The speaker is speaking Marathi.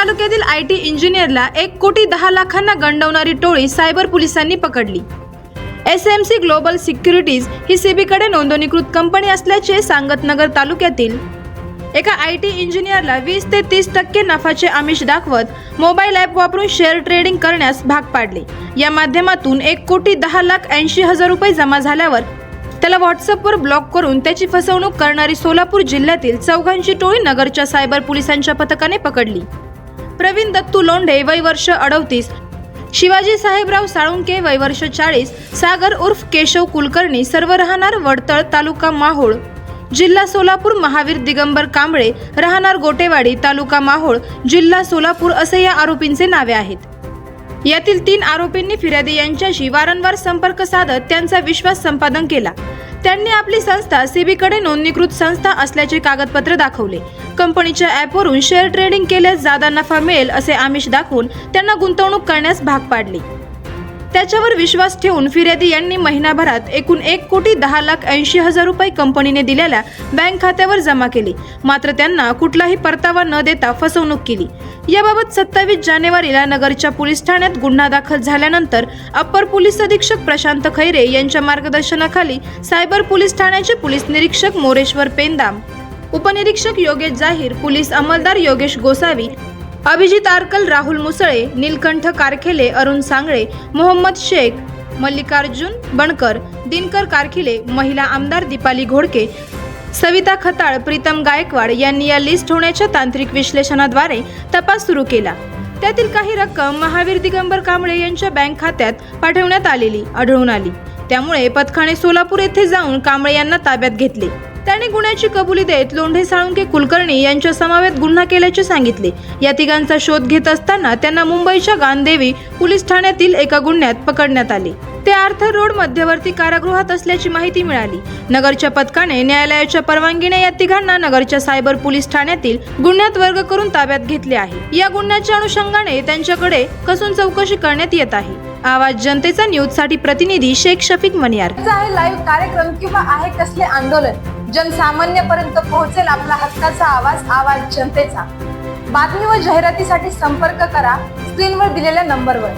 तालुक्यातील IT इंजिनियरला 1,10,00,000 गंडवणारी टोळी सायबर पोलिसांनी पकडली। SMC ग्लोबल सिक्युरिटीज ही सेबीकडे नोंदणीकृत कंपनी असल्याचे सांगत नगर तालुक्यातील एका IT इंजिनियरला 20 ते 30% नफाचे आमिष दाखवत मोबाईल ॲप वापरून शेअर ट्रेडिंग करण्यास भाग पाडले। या माध्यमातून 1,10,80,000 रुपये जमा झाल्यावर त्याला व्हॉट्सअपवर ब्लॉक करून त्याची फसवणूक करणारी सोलापूर जिल्ह्यातील चौघांची टोळी नगरच्या सायबर पोलिसांच्या पथकाने पकडली। प्रवीण दत्तू लोंढे वय वर्ष 38, शिवाजी साहेबराव साळुंके वय वर्ष 40, सागर उर्फ केशव कुलकर्णी सर्व राहणार वडतळ तालुका माहोळ जिल्हा सोलापूर, महावीर दिगंबर कांबळे राहणार गोटेवाडी तालुका माहोळ जिल्हा सोलापूर असे या आरोपींचे नावे आहेत। यातील 3 आरोपींनी फिर्यादी यांच्याशी वारंवार संपर्क साधत त्यांचा विश्वास संपादन केला। त्यांनी आपली संस्था सेबीकडे नोंदणीकृत संस्था असल्याचे कागदपत्र दाखवले। कंपनीच्या ॲपवरून शेअर ट्रेडिंग केल्यास जादा नफा मिळेल असे आमिष दाखवून त्यांना गुंतवणूक करण्यास भाग पाडले। त्याच्यावर विश्वास ठेवून फिर्यादी यांनी महिनाभरात एकूण 1,10,80,000 रुपये कंपनीने दिलेल्या बँक खात्यावर जमा केले। मात्र त्यांना कुठलाही परतावा न देता फसवणूक केली। याबाबत 27 जानेवारीला नगरच्या पोलीस ठाण्यात गुन्हा दाखल झाल्यानंतर अप्पर पोलीस अधीक्षक प्रशांत खैरे यांच्या मार्गदर्शनाखाली सायबर पोलीस ठाण्याचे पोलीस निरीक्षक मोरेश्वर पेंदाम, उपनिरीक्षक योगेश जाहीर, पोलीस अंमलदार योगेश गोसावी, अभिजित आरकल, राहुल मुसळे, नीलकंठ कारखेले, अरुण सांगळे, मोहम्मद शेख, मल्लिकार्जुन बनकर, दिनकर कारखिले, महिला आमदार दीपाली घोडके, सविता खताळ, प्रीतम गायकवाड यांनी या लिस्ट होण्याच्या तांत्रिक विश्लेषणाद्वारे तपास सुरू केला। त्यातील काही रक्कम महावीर दिगंबर कांबळे यांच्या बँक खात्यात पाठवण्यात आलेली आढळून आली। त्यामुळे पथकाने सोलापूर येथे जाऊन कांबळे यांना ताब्यात घेतले। त्याने गुन्ह्याची कबुली देत लोंढे, साळुंके, कुलकर्णी यांच्या समवेत गुन्हा केल्याचे सांगितले। या तिघांचा शोध घेत असताना त्यांना मुंबईच्या गांधीदेवी पोलीस ठाण्यातील एका गुन्ह्यात पकडण्यात आले। ते आर्थर रोड मध्यवर्ती कारागृहात असल्याची माहिती मिळाली। नगरच्या पथकाने न्यायालयाच्या परवानगीने या तिघांना नगरच्या सायबर पोलीस ठाण्यातील गुन्ह्यात वर्ग करून ताब्यात घेतले आहे। या गुन्ह्याच्या अनुषंगाने त्यांच्याकडे कसून चौकशी करण्यात येत आहे। आवाज जनतेचा न्यूज साठी प्रतिनिधी शेख शफीक मनियार। लाईव्ह कार्यक्रम किंवा आहे कसले आंदोलन जनसामान्यपर्यंत पोहोचेल आपला हक्काचा आवाज, आवाज जनतेचा। बातमी व जाहिरातीसाठी संपर्क करा स्क्रीनवर दिलेल्या नंबरवर।